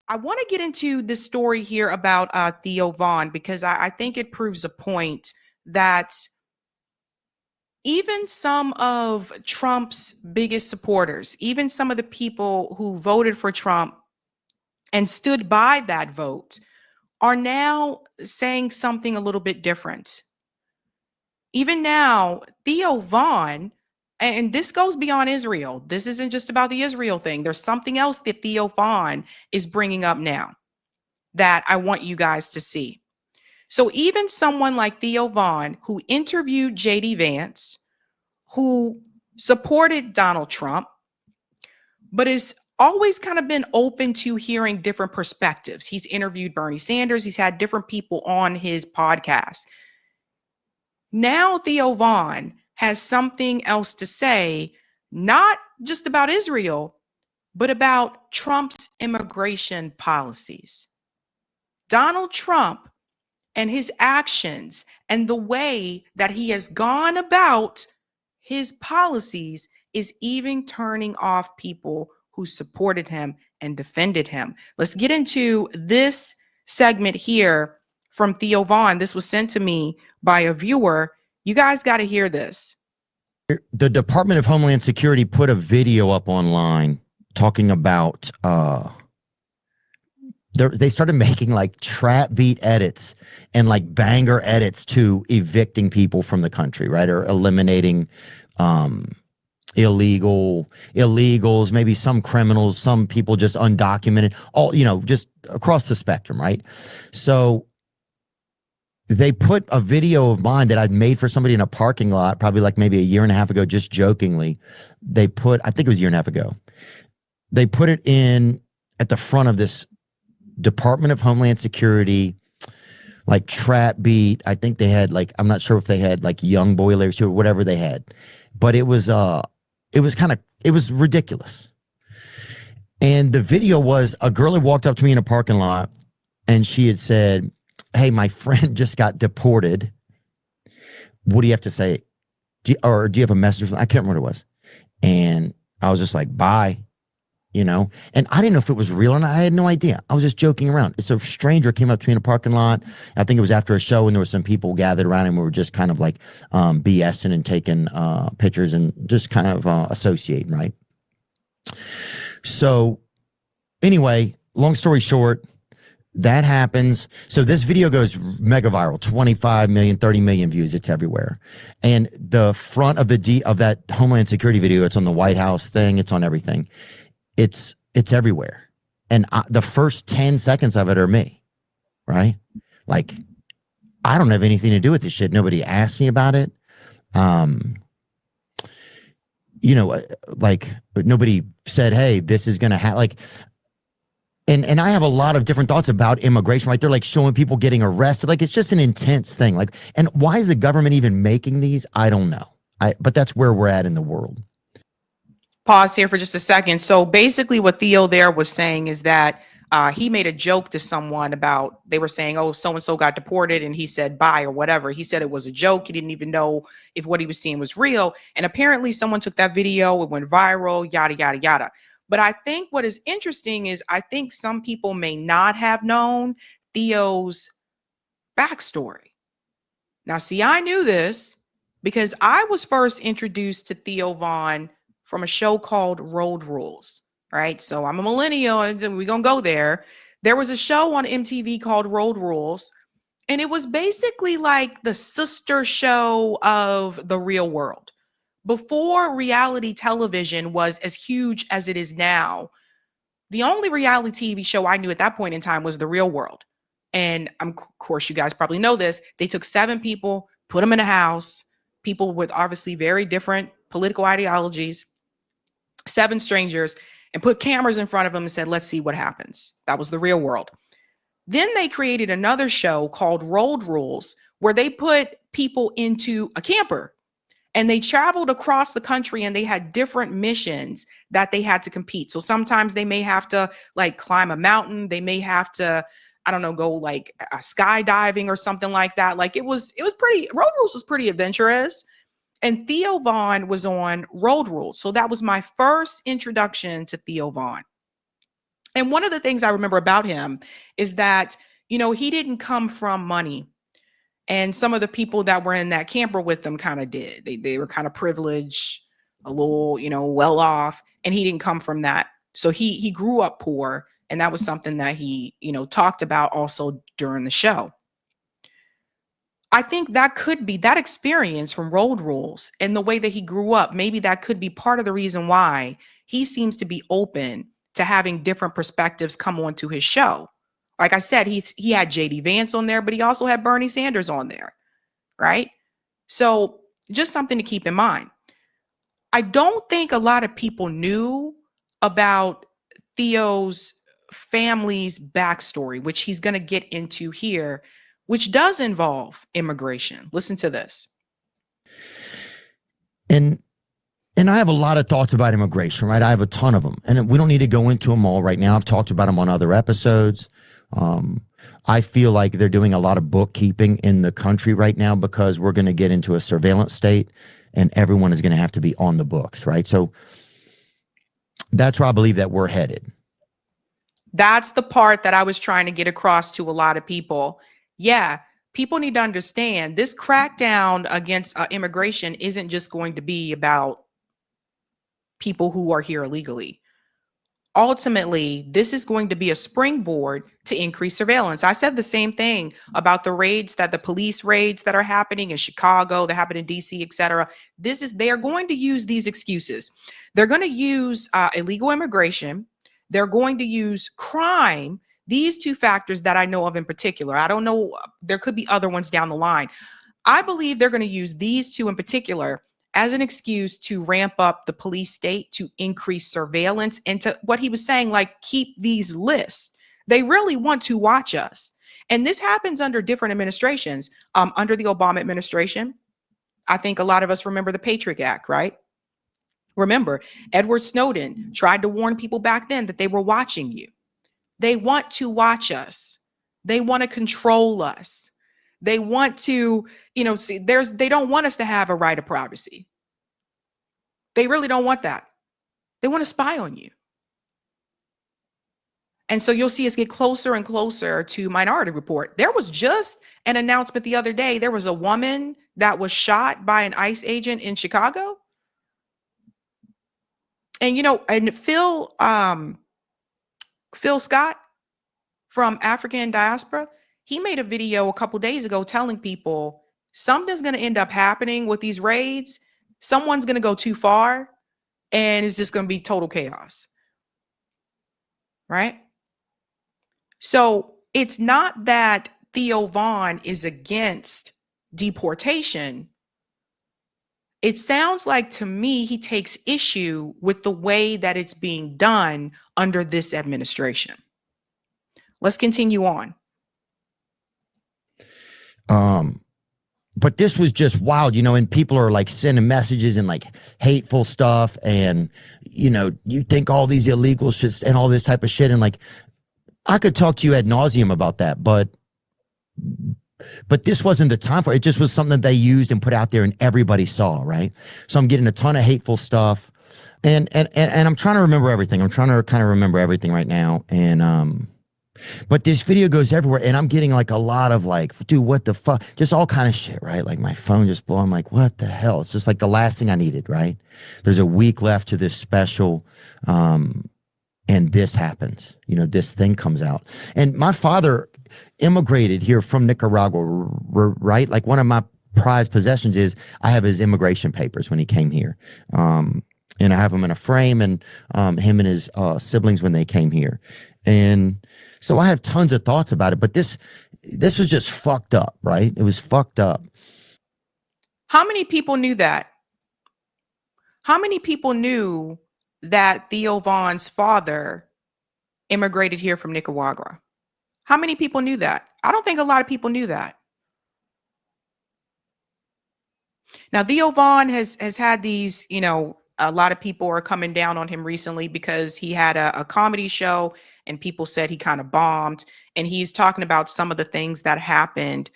I want to get into this story here about Theo Vaughn because I think it proves a point that even some of Trump's biggest supporters, even some of the people who voted for Trump and stood by that vote, are now saying something a little bit different. Even now, Theo Vaughn, and this goes beyond Israel. This isn't just about the Israel thing. There's something else that Theo Vaughn is bringing up now that I want you guys to see. So even someone like Theo Vaughn, who interviewed JD Vance, who supported Donald Trump, but has always kind of been open to hearing different perspectives. He's interviewed Bernie Sanders. He's had different people on his podcast. Now Theo Vaughn has something else to say, not just about Israel, but about Trump's immigration policies. Donald Trump and his actions and the way that he has gone about his policies is even turning off people who supported him and defended him. Let's get into this segment here from Theo Vaughn. This was sent to me by a viewer. You guys got to hear this. The Department of Homeland Security put a video up online talking about they started making like trap beat edits and like banger edits to evicting people from the country, right? Or eliminating illegals, maybe some criminals, some people just undocumented, all, just across the spectrum, right? So they put a video of mine that I'd made for somebody in a parking lot, probably like maybe a year and a half ago, just jokingly. I think it was a year and a half ago. They put it in at the front of this Department of Homeland Security, like trap beat. I think they had like, I'm not sure if they had like young boy lyrics or whatever they had, but it was ridiculous. And the video was a girl had walked up to me in a parking lot and she had said, "Hey, my friend just got deported. What do you have to say? Do you have a message?" I can't remember what it was. And I was just like, "Bye." And I didn't know if it was real or not. I had no idea. I was just joking around. It's a stranger came up to me in a parking lot. I think it was after a show and there were some people gathered around and we were just kind of like BSing and taking pictures and just kind of associating, right? So anyway, long story short, that happens. So this video goes mega viral, 25 million, 30 million views. It's everywhere. And the front of of that Homeland Security video, it's on the White House thing. It's on everything. It's everywhere. And the first 10 seconds of it are me, right? Like, I don't have anything to do with this shit. Nobody asked me about it. Like nobody said, "Hey, this is going to happen." Like, and I have a lot of different thoughts about immigration, right? They're like showing people getting arrested. Like, it's just an intense thing. Like, and why is the government even making these? I don't know. But that's where we're at in the world. Pause here for just a second. So basically what Theo there was saying is that he made a joke to someone about, they were saying, "Oh, so-and-so got deported," and he said bye or whatever. He said it was a joke. He didn't even know if what he was seeing was real. And apparently someone took that video, it went viral, yada, yada, yada. But I think what is interesting is I think some people may not have known Theo's backstory. Now, see, I knew this because I was first introduced to Theo Vaughn from a show called Road Rules, right? So I'm a millennial and we're going to go there. There was a show on MTV called Road Rules, and it was basically like the sister show of The Real World. Before reality television was as huge as it is now, the only reality TV show I knew at that point in time was The Real World. And of course, you guys probably know this. They took 7 people, put them in a house, people with obviously very different political ideologies, 7 strangers, and put cameras in front of them and said, "Let's see what happens." That was The Real World. Then they created another show called Road Rules, where they put people into a camper and they traveled across the country and they had different missions that they had to compete. So sometimes they may have to like climb a mountain. They may have to, I don't know, go like skydiving or something like that. Like it was pretty, Road Rules was pretty adventurous. And Theo Vaughn was on Road Rules. So that was my first introduction to Theo Vaughn. And one of the things I remember about him is that, he didn't come from money. And some of the people that were in that camper with them kind of did. They were kind of privileged, a little, well off, and he didn't come from that. So he grew up poor, and that was something that he, talked about also during the show. I think that could be that experience from Road Rules and the way that he grew up. Maybe that could be part of the reason why he seems to be open to having different perspectives come onto his show. Like I said, he had JD Vance on there, but he also had Bernie Sanders on there, right? So just something to keep in mind. I don't think a lot of people knew about Theo's family's backstory, which he's going to get into here, which does involve immigration. Listen to this. And I have a lot of thoughts about immigration, right? I have a ton of them, and we don't need to go into them all right now. I've talked about them on other episodes. I feel like they're doing a lot of bookkeeping in the country right now because we're going to get into a surveillance state and everyone is going to have to be on the books, right? So that's where I believe that we're headed. That's the part that I was trying to get across to a lot of people. Yeah, people need to understand this crackdown against immigration isn't just going to be about people who are here illegally. Ultimately, this is going to be a springboard to increase surveillance. I said the same thing about the police raids that are happening in Chicago, that happen in DC, et cetera. They are going to use these excuses. They're going to use illegal immigration. They're going to use crime. These two factors that I know of in particular. I don't know. There could be other ones down the line. I believe they're going to use these two in particular as an excuse to ramp up the police state, to increase surveillance, and to what he was saying, like, keep these lists. They really want to watch us. And this happens under different administrations. Under the Obama administration, I think a lot of us remember the Patriot Act, right? Remember, Edward Snowden tried to warn people back then that they were watching you. They want to watch us. They want to control us. They want to, they don't want us to have a right of privacy. They really don't want that. They want to spy on you. And so you'll see us get closer and closer to Minority Report. There was just an announcement the other day. There was a woman that was shot by an ICE agent in Chicago. And, and Phil Scott from African Diaspora, he made a video a couple days ago telling people something's going to end up happening with these raids. Someone's going to go too far and it's just going to be total chaos. Right? So it's not that Theo Von is against deportation. It sounds like to me he takes issue with the way that it's being done under this administration. Let's continue on. But this was just wild, and people are like sending messages and like hateful stuff. And, you think all these illegal shit and all this type of shit. And like, I could talk to you ad nauseum about that, but this wasn't the time for it. It just was something that they used and put out there and everybody saw, right? So I'm getting a ton of hateful stuff and I'm trying to remember everything. I'm trying to kind of remember everything right now. And, but this video goes everywhere and I'm getting like a lot of like, dude, what the fuck? Just all kind of shit, right? Like my phone just blew. I'm like, what the hell? It's just like the last thing I needed, right? There's a week left to this special. And this happens, this thing comes out. And my father immigrated here from Nicaragua, right? Like one of my prized possessions is I have his immigration papers when he came here. And I have them in a frame and him and his siblings when they came here. And so I have tons of thoughts about it, but this was just fucked up, right? It was fucked up. How many people knew that? How many people knew that Theo Von's father immigrated here from Nicaragua? How many people knew that? I don't think a lot of people knew that. Now, Theo Von has had these, a lot of people are coming down on him recently because he had a comedy show and people said he kind of bombed. And he's talking about some of the things that happened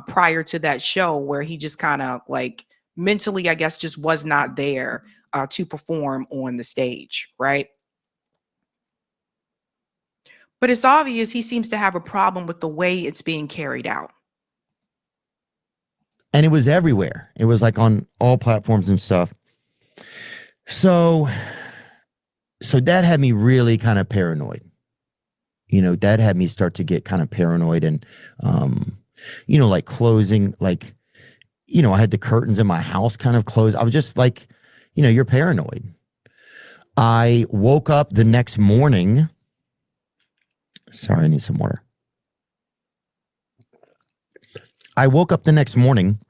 prior to that show where he just kind of like mentally, I guess, just was not there to perform on the stage, right? But it's obvious he seems to have a problem with the way it's being carried out. And it was everywhere. It was like on all platforms and stuff. So that had me really kind of paranoid. That had me start to get kind of paranoid and, like closing, like, I had the curtains in my house kind of closed. I was just like, you're paranoid. I woke up the next morning. Sorry, I need some water. I woke up the next morning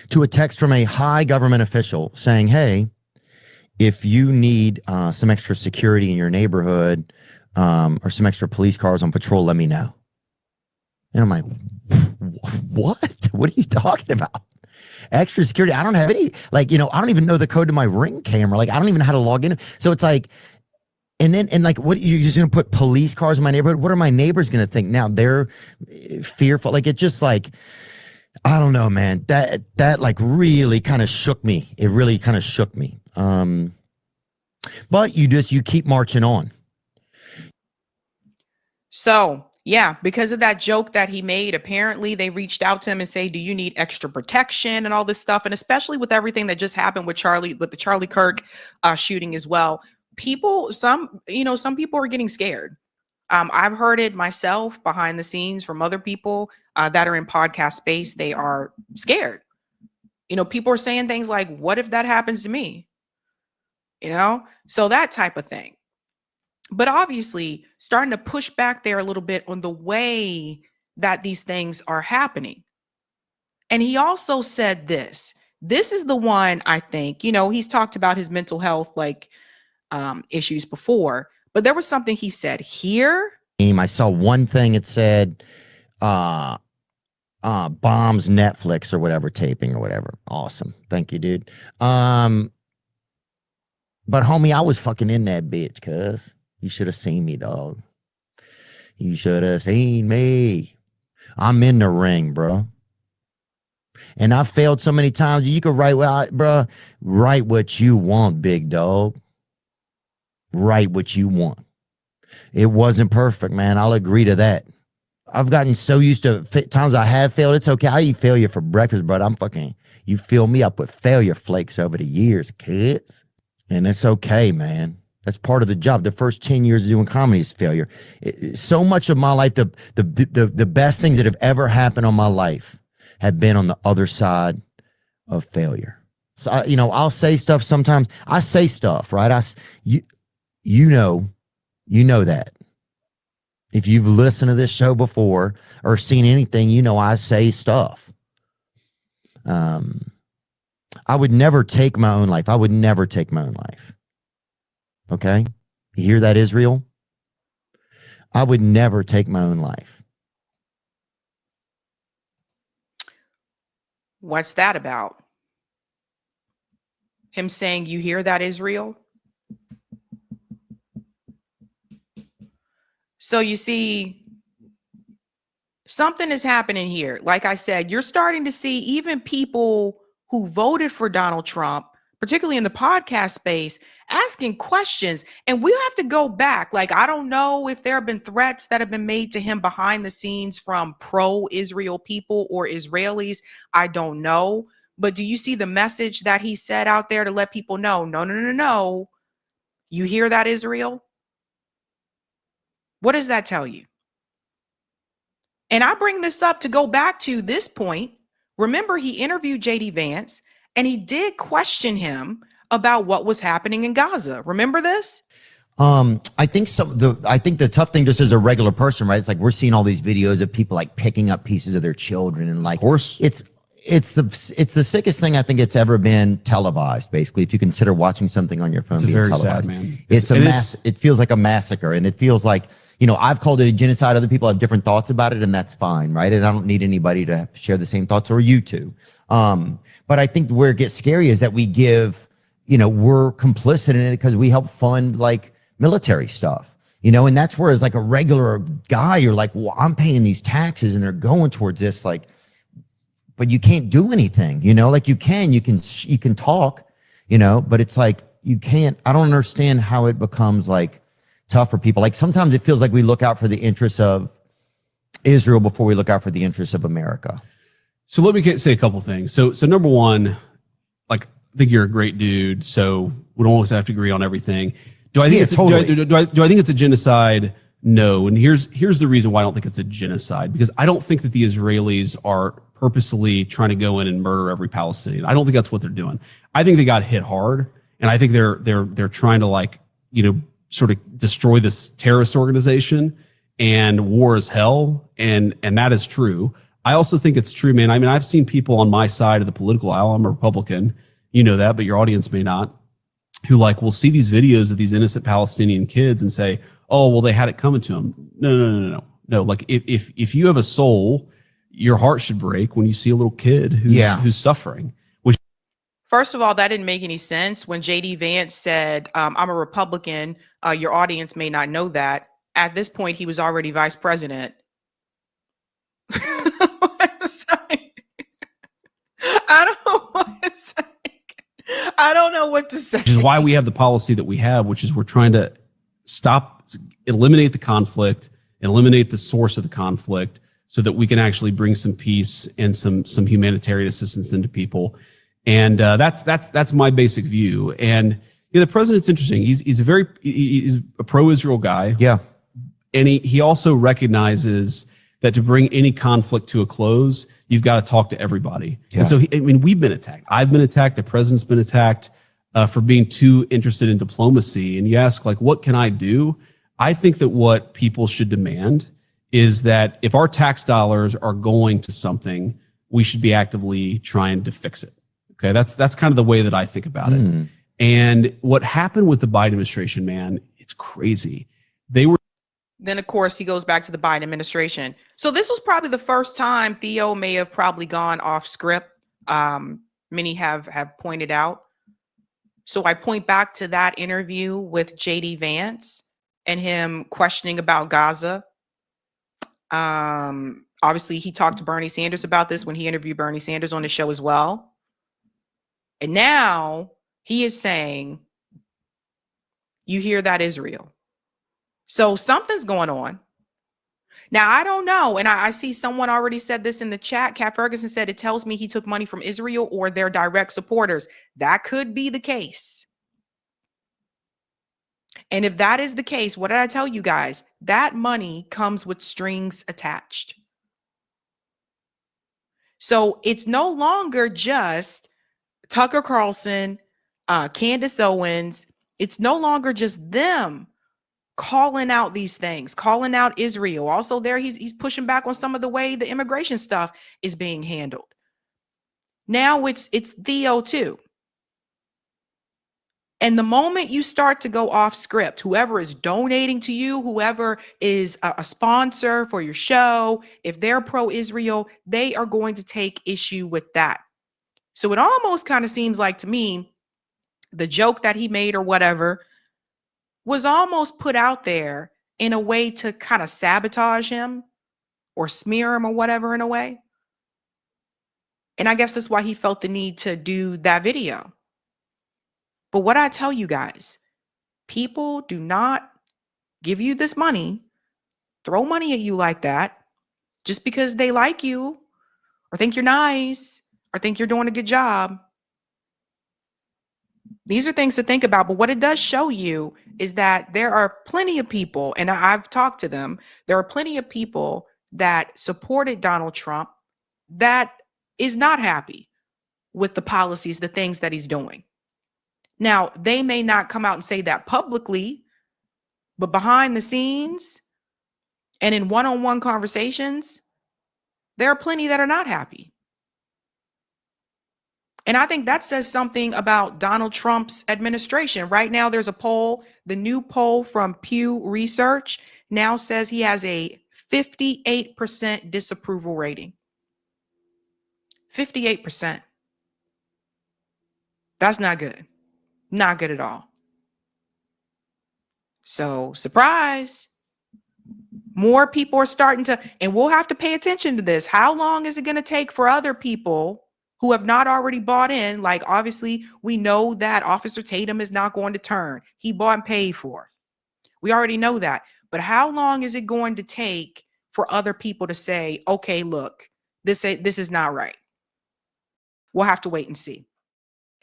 to a text from a high government official saying, hey, if you need some extra security in your neighborhood or some extra police cars on patrol, let me know. And I'm like, what? What are you talking about? Extra security? I don't have any, I don't even know the code to my Ring camera. Like, I don't even know how to log in. So it's like, and what, you're just going to put police cars in my neighborhood? What are my neighbors going to think now? They're fearful. Like, it just like, I don't know, man. That like really kind of shook me. It really kind of shook me. But you keep marching on. So yeah, because of that joke that he made, apparently they reached out to him and say, do you need extra protection and all this stuff? And especially with everything that just happened with the Charlie Kirk shooting as well. Some people are getting scared. I've heard it myself behind the scenes from other people that are in podcast space. They are scared. People are saying things like, what if that happens to me? So that type of thing. But obviously starting to push back there a little bit on the way that these things are happening. And he also said this is the one, I think, he's talked about his mental health, issues before, but there was something he said here. I saw one thing. It said, bombs Netflix or whatever, taping or whatever. Awesome. Thank you, dude. But homie, I was fucking in that bitch, cuz. You should have seen me, dog. You should have seen me. I'm in the ring, bro. And I failed so many times. You could write what you want, big dog. Write what you want. It wasn't perfect, man. I'll agree to that. I've gotten so used to times I have failed. It's okay. I eat failure for breakfast, bro. You fill me up with failure flakes over the years, kids. And it's okay, man. That's part of the job. The first 10 years of doing comedy is failure. So much of my life, the best things that have ever happened on my life have been on the other side of failure. So, I'll say stuff sometimes. I say stuff, right? You know that. If you've listened to this show before or seen anything, I say stuff. I would never take my own life. Okay? You hear that, Israel? I would never take my own life. What's that about? Him saying, you hear that, Israel? So you see, something is happening here. Like I said, you're starting to see even people who voted for Donald Trump, particularly in the podcast space, asking questions. And we have to go back. I don't know if there have been threats that have been made to him behind the scenes from pro-Israel people or Israelis. I don't know. But do you see the message that he said out there to let people know, no. You hear that, Israel? What does that tell you? And I bring this up to go back to this point. Remember, he interviewed JD Vance and he did question him about what was happening in Gaza. Remember this? I think the tough thing just as a regular person, right? It's like we're seeing all these videos of people like picking up pieces of their children and like, of course, it's the sickest thing I think it's ever been televised. Basically, if you consider watching something on your phone being televised, sad, man. It feels like a massacre, and it feels like I've called it a genocide. Other people have different thoughts about it, and that's fine, right? And I don't need anybody to share the same thoughts or you two. But I think where it gets scary is that we give, we're complicit in it because we help fund like military stuff. And that's where as like a regular guy, you're like, well, I'm paying these taxes and they're going towards this, like, but you can't do anything, like you can talk, but it's like, you can't, I don't understand how it becomes like tough for people. Like sometimes it feels like we look out for the interests of Israel before we look out for the interests of America. So let me say a couple things. So number one, like I think you're a great dude, so we don't always have to agree on everything. Do I think do I think it's a genocide? No. And here's the reason why I don't think it's a genocide, because I don't think that the Israelis are purposely trying to go in and murder every Palestinian. I don't think that's what they're doing. I think they got hit hard, and I think they're trying to, like, you know, sort of destroy this terrorist organization, and war is hell, and that is true. I also think it's true, man. I mean, I've seen people on my side of the political aisle. I'm a Republican, you know that, but your audience may not, who like will see these videos of these innocent Palestinian kids and say, oh, well, they had it coming to them. No. Like if you have a soul, your heart should break when you see a little kid who's suffering. First of all, that didn't make any sense when JD Vance said, I'm a Republican. Your audience may not know that. At this point, he was already vice president. I don't know what to say. Which is why we have the policy that we have, which is we're trying to eliminate the conflict, eliminate the source of the conflict, so that we can actually bring some peace and some humanitarian assistance into people. And that's my basic view. And the president's interesting. He's a pro-Israel guy. Yeah. And he also recognizes that to bring any conflict to a close, you've got to talk to everybody. Yeah. And so, we've been attacked. I've been attacked. The president's been attacked for being too interested in diplomacy. And you ask, like, what can I do? I think that what people should demand is that if our tax dollars are going to something, we should be actively trying to fix it. Okay, that's kind of the way that I think about it. And what happened with the Biden administration, man, it's crazy. Then, of course, he goes back to the Biden administration. So this was probably the first time Theo may have probably gone off script. Many have pointed out. So I point back to that interview with JD Vance and him questioning about Gaza. Obviously, he talked to Bernie Sanders about this when he interviewed Bernie Sanders on the show as well. And now he is saying, you hear that, Israel? So something's going on. Now, I don't know. And I see someone already said this in the chat. Kat Ferguson said, it tells me he took money from Israel or their direct supporters. That could be the case. And if that is the case, what did I tell you guys? That money comes with strings attached. So it's no longer just Tucker Carlson, Candace Owens. It's no longer just them calling out these things, calling out Israel. Also there, he's pushing back on some of the way the immigration stuff is being handled. Now it's Theo too. And the moment you start to go off script, whoever is donating to you, whoever is a sponsor for your show, if they're pro-Israel, they are going to take issue with that. So it almost kind of seems like to me, the joke that he made or whatever was almost put out there in a way to kind of sabotage him or smear him or whatever in a way. And I guess that's why he felt the need to do that video. But what I tell you guys, people do not give you this money, throw money at you like that, just because they like you or think you're nice or think you're doing a good job. These are things to think about. But what it does show you is that there are plenty of people, and I've talked to them, there are plenty of people that supported Donald Trump that is not happy with the policies, the things that he's doing. Now, they may not come out and say that publicly, but behind the scenes and in one-on-one conversations, there are plenty that are not happy. And I think that says something about Donald Trump's administration. Right now, there's a poll. The new poll from Pew Research now says he has a 58% disapproval rating. 58%. That's not good. Not good at all. So, surprise. More people are starting to, and we'll have to pay attention to this. How long is it going to take for other people who have not already bought in? Like, obviously, we know that Officer Tatum is not going to turn. He bought and paid for. We already know that. But how long is it going to take for other people to say, okay, look, this is not right? We'll have to wait and see.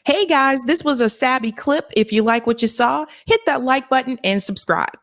Hey guys, this was a Sabby clip. If you like what you saw, hit that like button and subscribe.